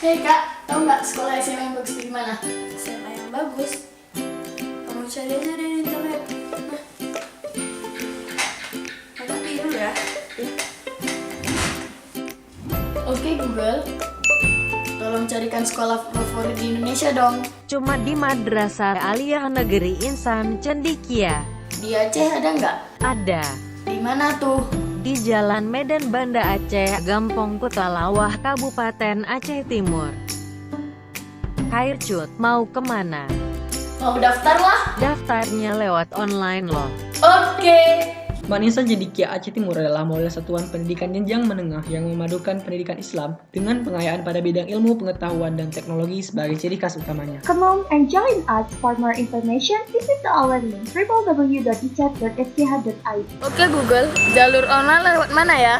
Hei kak, tahu nggak sekolah SMA yang bagus di mana? SMA yang bagus. Kamu cari aja di internet. Nah, kakak tiru ya. Oke Google, tolong carikan sekolah favorit di Indonesia dong. Cuma di Madrasah Aliyah Negeri Insan Cendekia. Di Aceh ada nggak? Ada. Di mana tuh? Di Jalan Medan Banda Aceh, Gampong Kutalawah, Kabupaten Aceh Timur. Cut, mau kemana? Mau daftar lah? Daftarnya lewat online loh. Oke. Madrasah Cendekia Aceh Timur adalah model satuan pendidikan jenjang menengah yang memadukan pendidikan Islam dengan pengayaan pada bidang ilmu, pengetahuan, dan teknologi sebagai ciri khas utamanya. Come on and join us. For more information, visit our link www.ichat.fth.id. Oke Google, jalur online lewat mana ya?